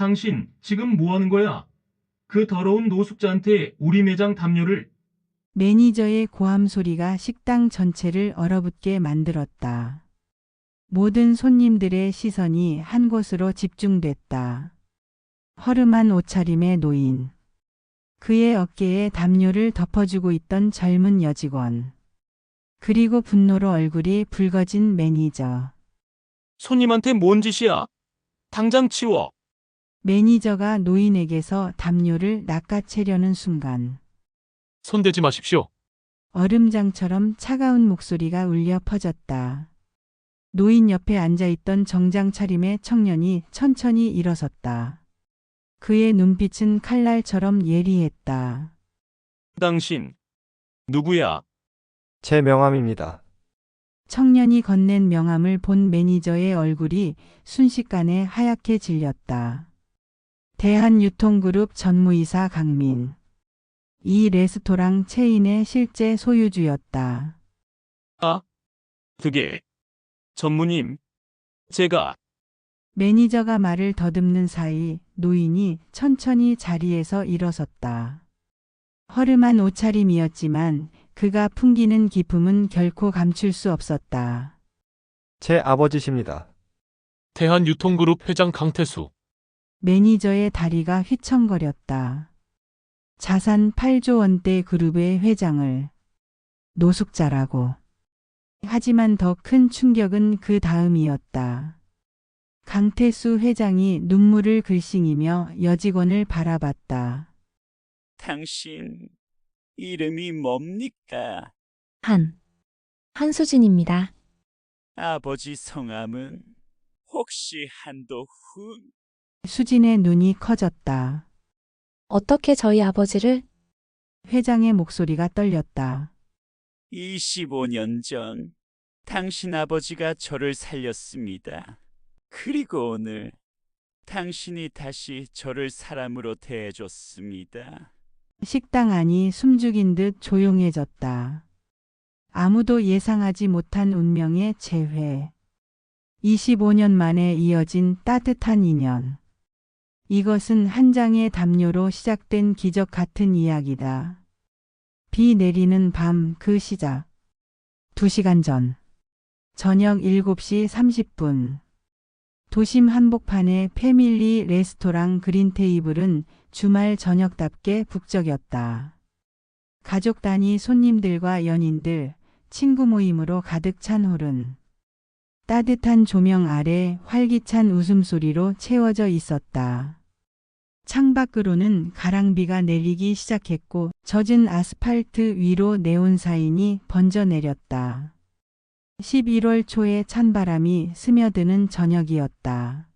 당신 지금 뭐 하는 거야? 그 더러운 노숙자한테 우리 매장 담요를. 매니저의 고함 소리가 식당 전체를 얼어붙게 만들었다. 모든 손님들의 시선이 한 곳으로 집중됐다. 허름한 옷차림의 노인. 그의 어깨에 담요를 덮어주고 있던 젊은 여직원. 그리고 분노로 얼굴이 붉어진 매니저. 손님한테 뭔 짓이야? 당장 치워. 매니저가 노인에게서 담요를 낚아채려는 순간 손대지 마십시오. 얼음장처럼 차가운 목소리가 울려 퍼졌다. 노인 옆에 앉아있던 정장 차림의 청년이 천천히 일어섰다. 그의 눈빛은 칼날처럼 예리했다. 당신 누구야? 제 명함입니다. 청년이 건넨 명함을 본 매니저의 얼굴이 순식간에 하얗게 질렸다. 대한유통그룹 전무이사 강민. 이 레스토랑 체인의 실제 소유주였다. 그게 전무님, 제가. 매니저가 말을 더듬는 사이 노인이 천천히 자리에서 일어섰다. 허름한 옷차림이었지만 그가 풍기는 기품은 결코 감출 수 없었다. 제 아버지십니다. 대한유통그룹 회장 강태수. 매니저의 다리가 휘청거렸다. 자산 8조 원대 그룹의 회장을 노숙자라고. 하지만 더 큰 충격은 그 다음이었다. 강태수 회장이 눈물을 글썽이며 여직원을 바라봤다. 당신 이름이 뭡니까? 한수진입니다. 아버지 성함은 혹시 한도훈? 수진의 눈이 커졌다. 어떻게 저희 아버지를? 회장의 목소리가 떨렸다. 25년 전 당신 아버지가 저를 살렸습니다. 그리고 오늘 당신이 다시 저를 사람으로 대해줬습니다. 식당 안이 숨죽인 듯 조용해졌다. 아무도 예상하지 못한 운명의 재회. 25년 만에 이어진 따뜻한 인연. 이것은 한 장의 담요로 시작된 기적 같은 이야기다. 비 내리는 밤 그 시작. 2시간 전. 저녁 7시 30분. 도심 한복판의 패밀리 레스토랑 그린테이블은 주말 저녁답게 북적였다. 가족 단위 손님들과 연인들, 친구 모임으로 가득 찬 홀은 따뜻한 조명 아래 활기찬 웃음소리로 채워져 있었다. 창밖으로는 가랑비가 내리기 시작했고 젖은 아스팔트 위로 네온 사인이 번져 내렸다. 11월 초의 찬바람이 스며드는 저녁이었다.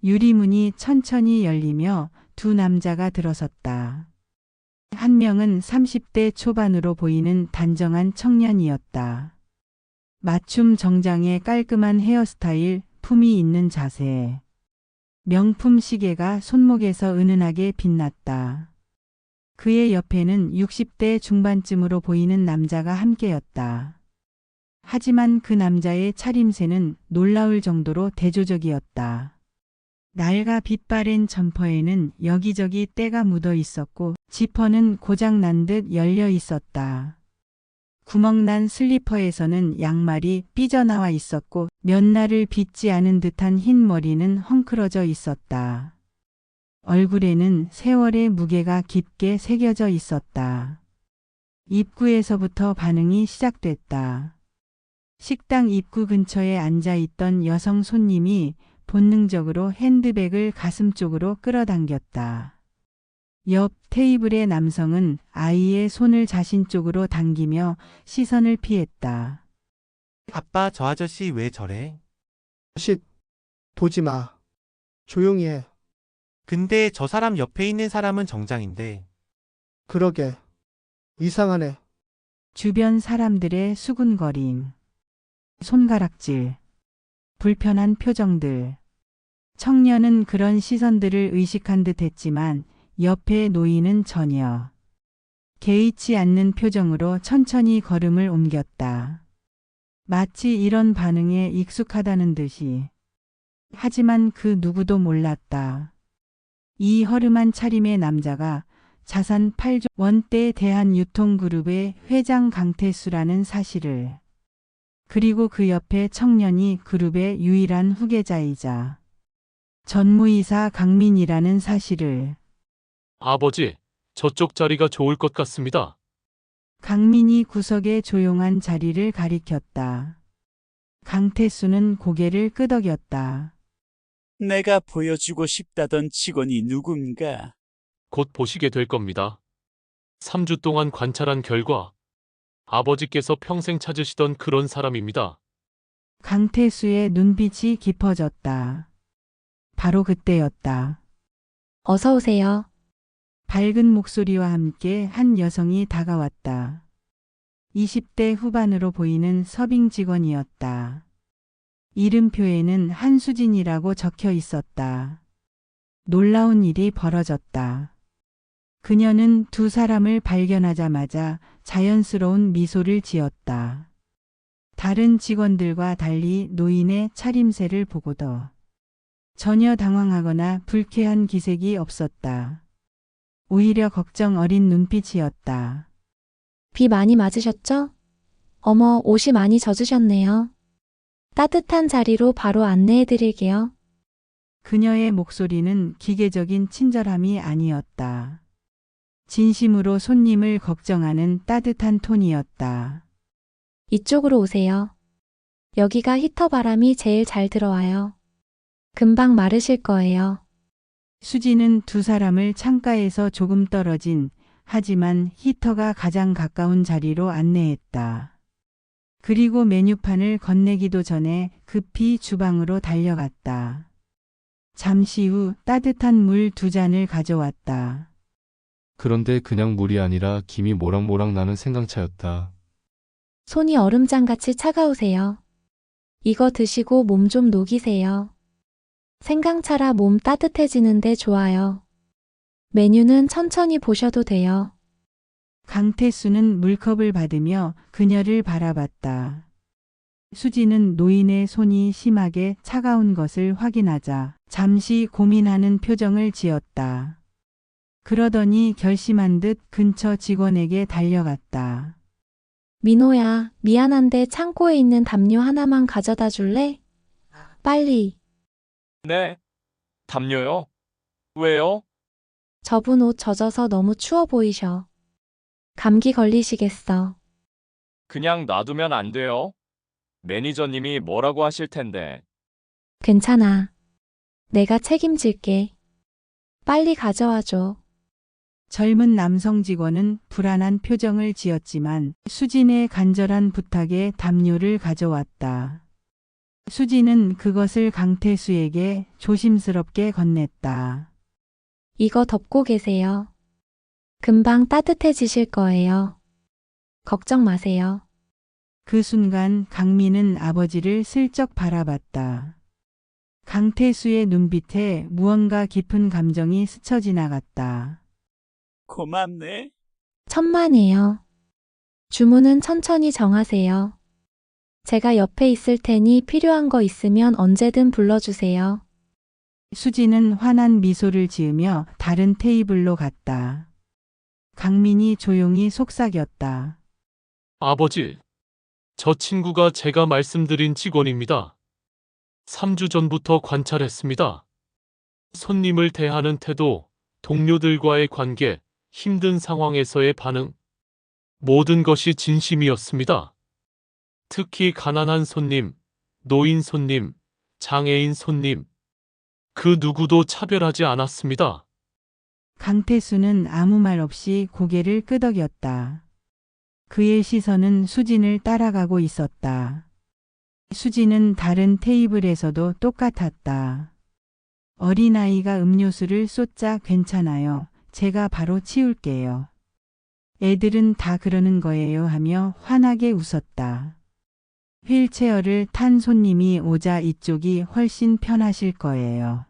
유리문이 천천히 열리며 두 남자가 들어섰다. 한 명은 30대 초반으로 보이는 단정한 청년이었다. 맞춤 정장에 깔끔한 헤어스타일, 품위 있는 자세. 명품 시계가 손목에서 은은하게 빛났다. 그의 옆에는 60대 중반쯤으로 보이는 남자가 함께였다. 하지만 그 남자의 차림새는 놀라울 정도로 대조적이었다. 낡아 빛바랜 점퍼에는 여기저기 때가 묻어 있었고 지퍼는 고장난 듯 열려 있었다. 구멍난 슬리퍼에서는 양말이 삐져나와 있었고 몇 날을 빗지 않은 듯한 흰 머리는 헝클어져 있었다. 얼굴에는 세월의 무게가 깊게 새겨져 있었다. 입구에서부터 반응이 시작됐다. 식당 입구 근처에 앉아 있던 여성 손님이 본능적으로 핸드백을 가슴 쪽으로 끌어당겼다. 옆 테이블의 남성은 아이의 손을 자신 쪽으로 당기며 시선을 피했다. 아빠, 저 아저씨 왜 저래? 쉿, 보지 마. 조용히 해. 근데 저 사람 옆에 있는 사람은 정장인데. 그러게. 이상하네. 주변 사람들의 수군거림, 손가락질, 불편한 표정들. 청년은 그런 시선들을 의식한 듯 했지만 옆에 노인은 전혀 개의치 않는 표정으로 천천히 걸음을 옮겼다. 마치 이런 반응에 익숙하다는 듯이. 하지만 그 누구도 몰랐다. 이 허름한 차림의 남자가 자산 8조 원대 대한유통그룹의 회장 강태수라는 사실을, 그리고 그 옆에 청년이 그룹의 유일한 후계자이자 전무이사 강민이라는 사실을. 아버지, 저쪽 자리가 좋을 것 같습니다. 강민이 구석의 조용한 자리를 가리켰다. 강태수는 고개를 끄덕였다. 내가 보여주고 싶다던 직원이 누군가? 곧 보시게 될 겁니다. 3주 동안 관찰한 결과 아버지께서 평생 찾으시던 그런 사람입니다. 강태수의 눈빛이 깊어졌다. 바로 그때였다. 어서 오세요. 밝은 목소리와 함께 한 여성이 다가왔다. 20대 후반으로 보이는 서빙 직원이었다. 이름표에는 한수진이라고 적혀 있었다. 놀라운 일이 벌어졌다. 그녀는 두 사람을 발견하자마자 자연스러운 미소를 지었다. 다른 직원들과 달리 노인의 차림새를 보고도 전혀 당황하거나 불쾌한 기색이 없었다. 오히려 걱정 어린 눈빛이었다. 비 많이 맞으셨죠? 어머, 옷이 많이 젖으셨네요. 따뜻한 자리로 바로 안내해 드릴게요. 그녀의 목소리는 기계적인 친절함이 아니었다. 진심으로 손님을 걱정하는 따뜻한 톤이었다. 이쪽으로 오세요. 여기가 히터 바람이 제일 잘 들어와요. 금방 마르실 거예요. 수지는 두 사람을 창가에서 조금 떨어진, 하지만 히터가 가장 가까운 자리로 안내했다. 그리고 메뉴판을 건네기도 전에 급히 주방으로 달려갔다. 잠시 후 따뜻한 물 2잔을 가져왔다. 그런데 그냥 물이 아니라 김이 모락모락 나는 생강차였다. 손이 얼음장같이 차가우세요. 이거 드시고 몸 좀 녹이세요. 생강차라 몸 따뜻해지는데 좋아요. 메뉴는 천천히 보셔도 돼요. 강태수는 물컵을 받으며 그녀를 바라봤다. 수지는 노인의 손이 심하게 차가운 것을 확인하자 잠시 고민하는 표정을 지었다. 그러더니 결심한 듯 근처 직원에게 달려갔다. 민호야, 미안한데 창고에 있는 담요 하나만 가져다 줄래? 빨리. 네. 담요요? 왜요? 저분 옷 젖어서 너무 추워 보이셔. 감기 걸리시겠어. 그냥 놔두면 안 돼요? 매니저님이 뭐라고 하실 텐데. 괜찮아. 내가 책임질게. 빨리 가져와 줘. 젊은 남성 직원은 불안한 표정을 지었지만 수진의 간절한 부탁에 담요를 가져왔다. 수진은 그것을 강태수에게 조심스럽게 건넸다. 이거 덮고 계세요. 금방 따뜻해지실 거예요. 걱정 마세요. 그 순간 강민은 아버지를 슬쩍 바라봤다. 강태수의 눈빛에 무언가 깊은 감정이 스쳐 지나갔다. 고맙네. 천만에요. 주문은 천천히 정하세요. 제가 옆에 있을 테니 필요한 거 있으면 언제든 불러주세요. 수지는 환한 미소를 지으며 다른 테이블로 갔다. 강민이 조용히 속삭였다. 아버지, 저 친구가 제가 말씀드린 직원입니다. 3주 전부터 관찰했습니다. 손님을 대하는 태도, 동료들과의 관계, 힘든 상황에서의 반응, 모든 것이 진심이었습니다. 특히 가난한 손님, 노인 손님, 장애인 손님, 그 누구도 차별하지 않았습니다. 강태수는 아무 말 없이 고개를 끄덕였다. 그의 시선은 수진을 따라가고 있었다. 수진은 다른 테이블에서도 똑같았다. 어린아이가 음료수를 쏟자 괜찮아요. 제가 바로 치울게요. 애들은 다 그러는 거예요 하며 환하게 웃었다. 휠체어를 탄 손님이 오자 이쪽이 훨씬 편하실 거예요.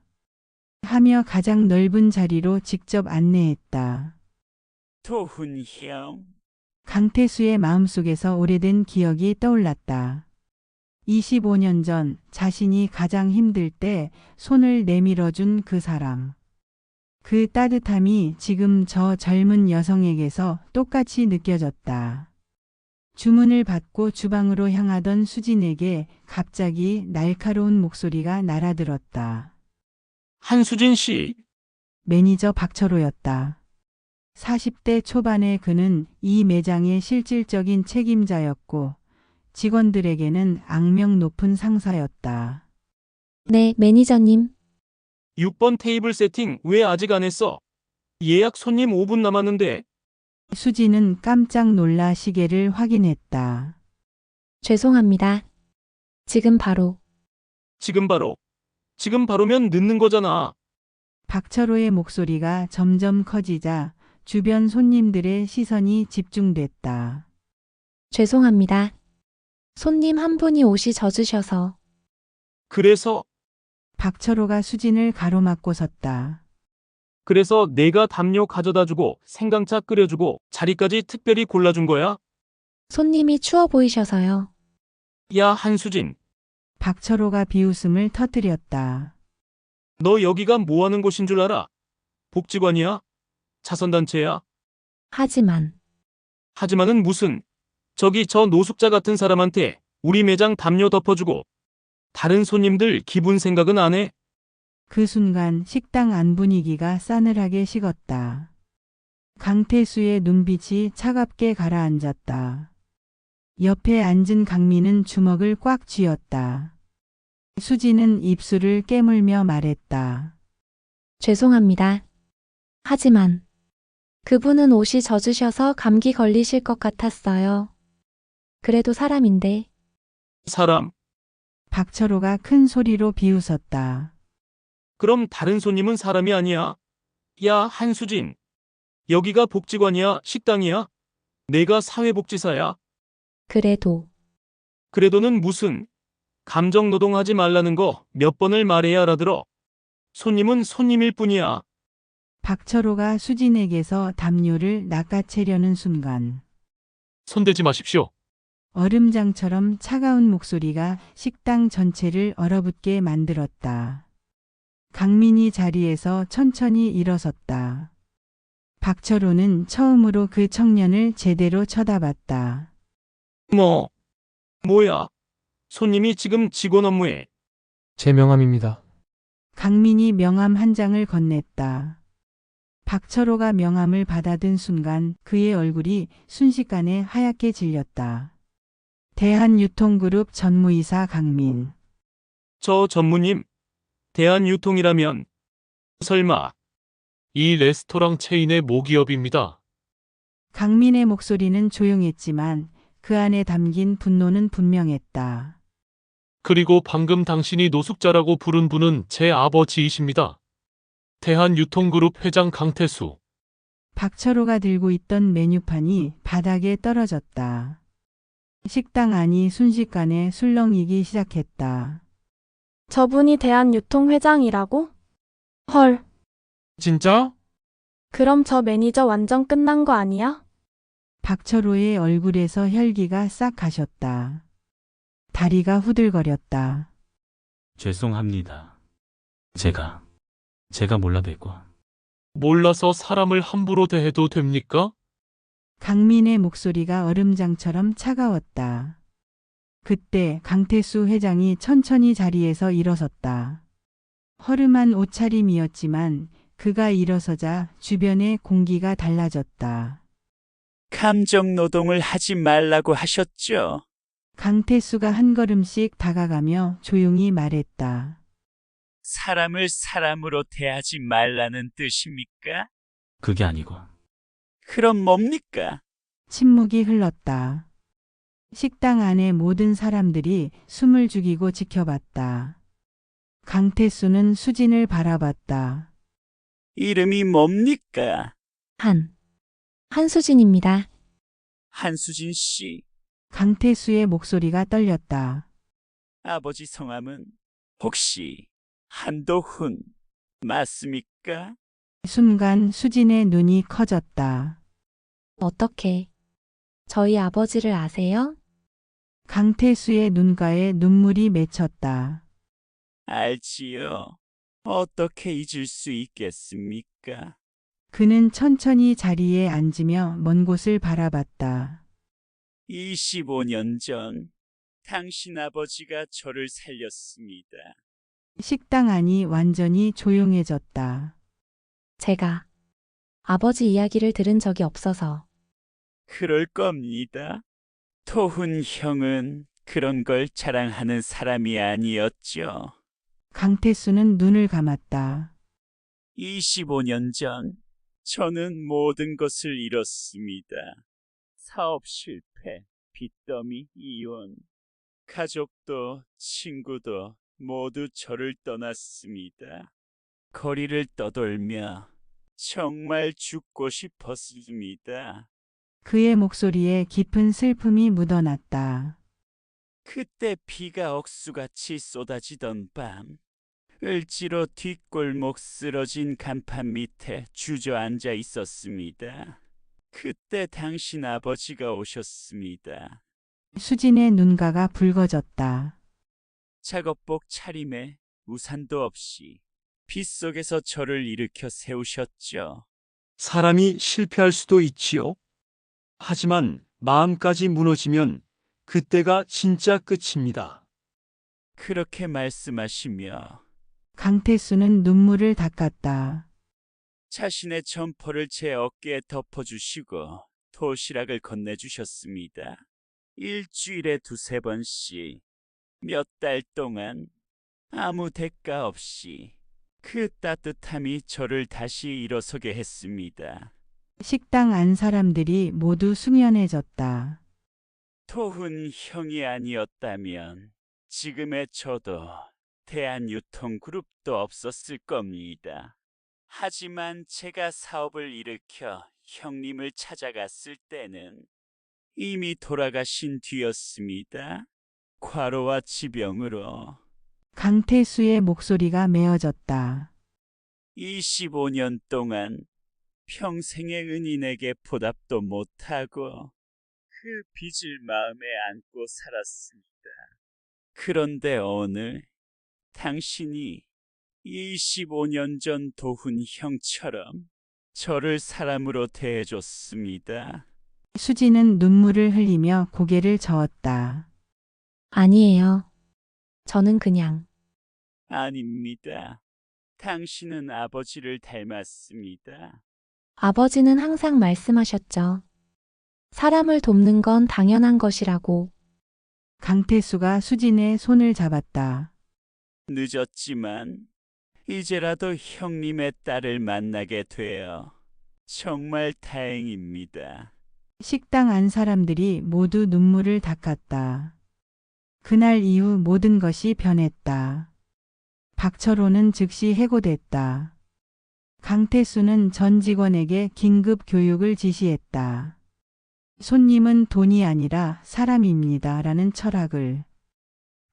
하며 가장 넓은 자리로 직접 안내했다. 도훈 형. 강태수의 마음속에서 오래된 기억이 떠올랐다. 25년 전 자신이 가장 힘들 때 손을 내밀어준 그 사람. 그 따뜻함이 지금 저 젊은 여성에게서 똑같이 느껴졌다. 주문을 받고 주방으로 향하던 수진에게 갑자기 날카로운 목소리가 날아들었다. 한수진 씨, 매니저 박철호였다. 40대 초반의 그는 이 매장의 실질적인 책임자였고 직원들에게는 악명 높은 상사였다. 네, 매니저님. 6번 테이블 세팅 왜 아직 안 했어? 예약 손님 5분 남았는데. 수지는 깜짝 놀라 시계를 확인했다. 죄송합니다. 지금 바로. 지금 바로면 늦는 거잖아. 박철호의 목소리가 점점 커지자 주변 손님들의 시선이 집중됐다. 죄송합니다. 손님 한 분이 옷이 젖으셔서. 그래서 박철호가 수진을 가로막고 섰다. 내가 담요 가져다 주고 생강차 끓여주고 자리까지 특별히 골라준 거야? 손님이 추워 보이셔서요. 야, 한수진, 박철호가 비웃음을 터뜨렸다. 너 여기가 뭐 하는 곳인 줄 알아? 복지관이야? 자선단체야? 하지만은 무슨, 저기 저 노숙자 같은 사람한테 우리 매장 담요 덮어주고 다른 손님들 기분 생각은 안 해? 그 순간 식당 안 분위기가 싸늘하게 식었다. 강태수의 눈빛이 차갑게 가라앉았다. 옆에 앉은 강민은 주먹을 꽉 쥐었다. 수지는 입술을 깨물며 말했다. 죄송합니다. 하지만 그분은 옷이 젖으셔서 감기 걸리실 것 같았어요. 그래도 사람인데. 사람. 박철호가 큰 소리로 비웃었다. 그럼 다른 손님은 사람이 아니야? 야, 한수진. 여기가 복지관이야, 식당이야? 내가 사회복지사야. 그래도는 무슨, 감정노동하지 말라는 거 몇 번을 말해야 알아들어. 손님은 손님일 뿐이야. 박철호가 수진에게서 담요를 낚아채려는 순간 손대지 마십시오. 얼음장처럼 차가운 목소리가 식당 전체를 얼어붙게 만들었다. 강민이 자리에서 천천히 일어섰다. 박철호는 처음으로 그 청년을 제대로 쳐다봤다. 뭐야? 손님이 지금 직원 업무에. 제 명함입니다. 강민이 명함 한 장을 건넸다. 박철호가 명함을 받아든 순간 그의 얼굴이 순식간에 하얗게 질렸다. 대한유통그룹 전무이사 강민. 저 전무님, 대한유통이라면 설마. 이 레스토랑 체인의 모기업입니다. 강민의 목소리는 조용했지만 그 안에 담긴 분노는 분명했다. 그리고 방금 당신이 노숙자라고 부른 분은 제 아버지이십니다. 대한유통그룹 회장 강태수. 박철호가 들고 있던 메뉴판이 바닥에 떨어졌다. 식당 안이 순식간에 술렁이기 시작했다. 저분이 대한유통 회장이라고? 헐. 진짜? 그럼 저 매니저 완전 끝난 거 아니야? 박철호의 얼굴에서 혈기가 싹 가셨다. 다리가 후들거렸다. 죄송합니다. 제가 몰라뵙고. 몰라서 사람을 함부로 대해도 됩니까? 강민의 목소리가 얼음장처럼 차가웠다. 그때 강태수 회장이 천천히 자리에서 일어섰다. 허름한 옷차림이었지만 그가 일어서자 주변의 공기가 달라졌다. 감정노동을 하지 말라고 하셨죠? 강태수가 한 걸음씩 다가가며 조용히 말했다. 사람을 사람으로 대하지 말라는 뜻입니까? 그게 아니고. 그럼 뭡니까? 침묵이 흘렀다. 식당 안의 모든 사람들이 숨을 죽이고 지켜봤다. 강태수는 수진을 바라봤다. 이름이 뭡니까? 한수진입니다. 한수진 씨. 강태수의 목소리가 떨렸다. 아버지 성함은 혹시 한도훈 맞습니까? 순간 수진의 눈이 커졌다. 어떻게? 저희 아버지를 아세요? 강태수의 눈가에 눈물이 맺혔다. 알지요. 어떻게 잊을 수 있겠습니까? 그는 천천히 자리에 앉으며 먼 곳을 바라봤다. 25년 전 당신 아버지가 저를 살렸습니다. 식당 안이 완전히 조용해졌다. 제가 아버지 이야기를 들은 적이 없어서 그럴 겁니다. 토훈 형은 그런 걸 자랑하는 사람이 아니었죠. 강태수는 눈을 감았다. 25년 전 저는 모든 것을 잃었습니다. 사업 실패, 빚더미, 이혼. 가족도 친구도 모두 저를 떠났습니다. 거리를 떠돌며 정말 죽고 싶었습니다. 그의 목소리에 깊은 슬픔이 묻어났다. 그때 비가 억수같이 쏟아지던 밤, 을지로 뒷골목 쓰러진 간판 밑에 주저앉아 있었습니다. 그때 당신 아버지가 오셨습니다. 수진의 눈가가 붉어졌다. 작업복 차림에 우산도 없이 빗속에서 저를 일으켜 세우셨죠. 사람이 실패할 수도 있지요. 하지만 마음까지 무너지면 그때가 진짜 끝입니다. 그렇게 말씀하시며 강태수는 눈물을 닦았다. 자신의 점퍼를 제 어깨에 덮어주시고 도시락을 건네주셨습니다. 일주일에 2~3번씩 몇 달 동안 아무 대가 없이 그 따뜻함이 저를 다시 일어서게 했습니다. 식당 안 사람들이 모두 숙연해졌다. 토훈 형이 아니었다면 지금의 저도 대한유통그룹도 없었을 겁니다. 하지만 제가 사업을 일으켜 형님을 찾아갔을 때는 이미 돌아가신 뒤였습니다. 과로와 지병으로. 강태수의 목소리가 메어졌다. 25년 동안 평생의 은인에게 보답도 못하고 그 빚을 마음에 안고 살았습니다. 그런데 오늘 당신이 25년 전 도훈 형처럼 저를 사람으로 대해줬습니다. 수지는 눈물을 흘리며 고개를 저었다. 아니에요. 저는 그냥 아닙니다. 당신은 아버지를 닮았습니다. 아버지는 항상 말씀하셨죠. 사람을 돕는 건 당연한 것이라고. 강태수가 수진의 손을 잡았다. 늦었지만 이제라도 형님의 딸을 만나게 되어 정말 다행입니다. 식당 안 사람들이 모두 눈물을 닦았다. 그날 이후 모든 것이 변했다. 박철호는 즉시 해고됐다. 강태수는 전 직원에게 긴급 교육을 지시했다. 손님은 돈이 아니라 사람입니다. 라는 철학을.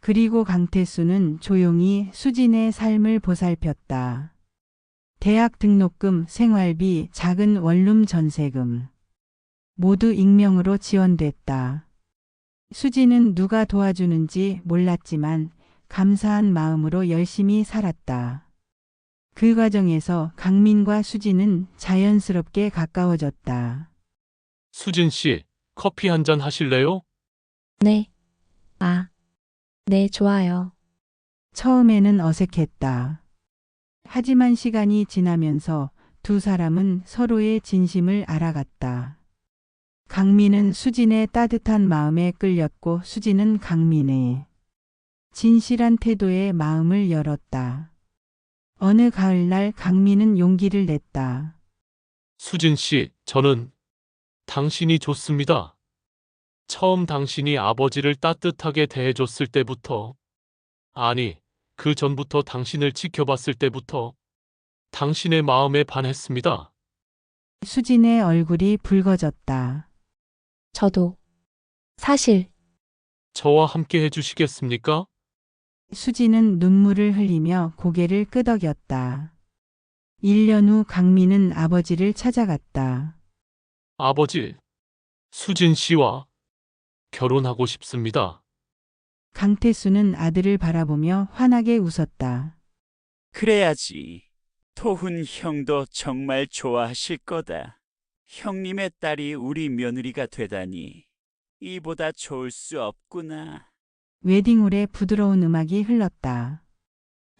그리고 강태수는 조용히 수진의 삶을 보살폈다. 대학 등록금, 생활비, 작은 원룸 전세금. 모두 익명으로 지원됐다. 수진은 누가 도와주는지 몰랐지만 감사한 마음으로 열심히 살았다. 그 과정에서 강민과 수진은 자연스럽게 가까워졌다. 수진 씨, 커피 한 잔 하실래요? 네. 네, 좋아요. 처음에는 어색했다. 하지만 시간이 지나면서 두 사람은 서로의 진심을 알아갔다. 강민은 수진의 따뜻한 마음에 끌렸고 수진은 강민의 진실한 태도에 마음을 열었다. 어느 가을날 강민은 용기를 냈다. 수진 씨, 저는 당신이 좋습니다. 처음 당신이 아버지를 따뜻하게 대해줬을 때부터, 아니, 그 전부터 당신을 지켜봤을 때부터 당신의 마음에 반했습니다. 수진의 얼굴이 붉어졌다. 저도 사실 저와 함께 해주시겠습니까? 수진은 눈물을 흘리며 고개를 끄덕였다. 1년 후 강민은 아버지를 찾아갔다. 아버지, 수진 씨와 결혼하고 싶습니다. 강태수는 아들을 바라보며 환하게 웃었다. 그래야지 토훈 형도 정말 좋아하실 거다. 형님의 딸이 우리 며느리가 되다니 이보다 좋을 수 없구나. 웨딩홀에 부드러운 음악이 흘렀다.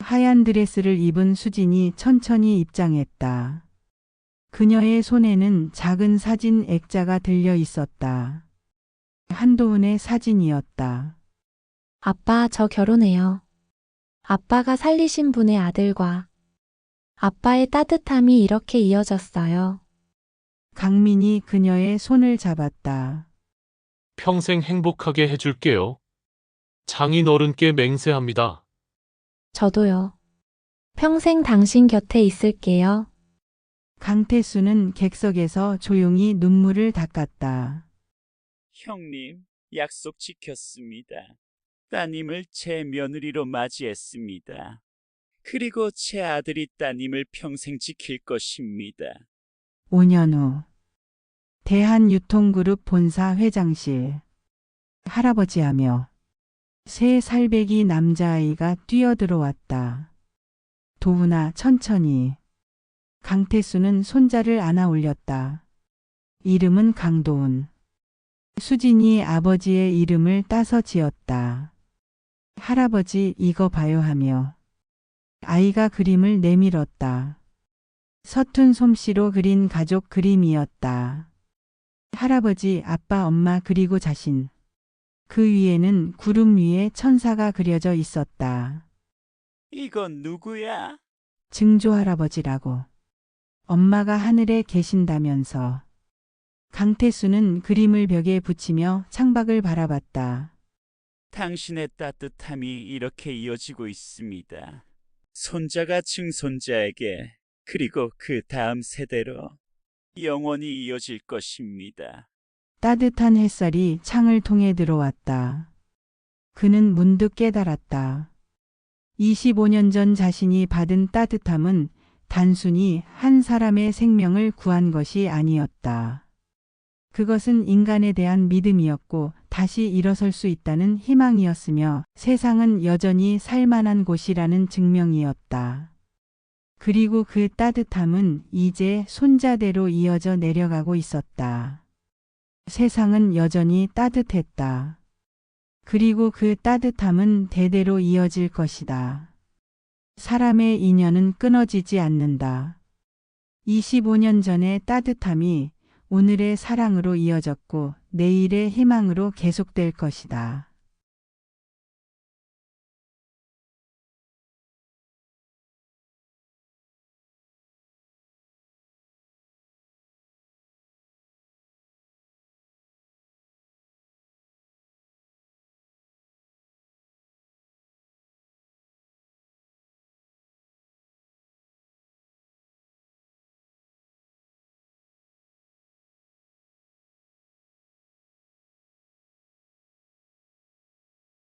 하얀 드레스를 입은 수진이 천천히 입장했다. 그녀의 손에는 작은 사진 액자가 들려 있었다. 한도훈의 사진이었다. 아빠, 저 결혼해요. 아빠가 살리신 분의 아들과 아빠의 따뜻함이 이렇게 이어졌어요. 강민이 그녀의 손을 잡았다. 평생 행복하게 해줄게요. 장인 어른께 맹세합니다. 저도요. 평생 당신 곁에 있을게요. 강태수는 객석에서 조용히 눈물을 닦았다. 형님, 약속 지켰습니다. 따님을 제 며느리로 맞이했습니다. 그리고 제 아들이 따님을 평생 지킬 것입니다. 5년 후 대한유통그룹 본사 회장실. 할아버지하며 세 살배기 남자아이가 뛰어들어왔다. 도훈아, 천천히. 강태수는 손자를 안아 올렸다. 이름은 강도훈. 수진이 아버지의 이름을 따서 지었다. 할아버지, 이거 봐요 하며 아이가 그림을 내밀었다. 서툰 솜씨로 그린 가족 그림이었다. 할아버지, 아빠, 엄마 그리고 자신. 그 위에는 구름 위에 천사가 그려져 있었다. 이건 누구야? 증조할아버지라고. 엄마가 하늘에 계신다면서. 강태수는 그림을 벽에 붙이며 창밖을 바라봤다. 당신의 따뜻함이 이렇게 이어지고 있습니다. 손자가 증손자에게 그리고 그 다음 세대로 영원히 이어질 것입니다. 따뜻한 햇살이 창을 통해 들어왔다. 그는 문득 깨달았다. 25년 전 자신이 받은 따뜻함은 단순히 한 사람의 생명을 구한 것이 아니었다. 그것은 인간에 대한 믿음이었고 다시 일어설 수 있다는 희망이었으며 세상은 여전히 살만한 곳이라는 증명이었다. 그리고 그 따뜻함은 이제 손자대로 이어져 내려가고 있었다. 세상은 여전히 따뜻했다. 그리고 그 따뜻함은 대대로 이어질 것이다. 사람의 인연은 끊어지지 않는다. 25년 전의 따뜻함이 오늘의 사랑으로 이어졌고 내일의 희망으로 계속될 것이다.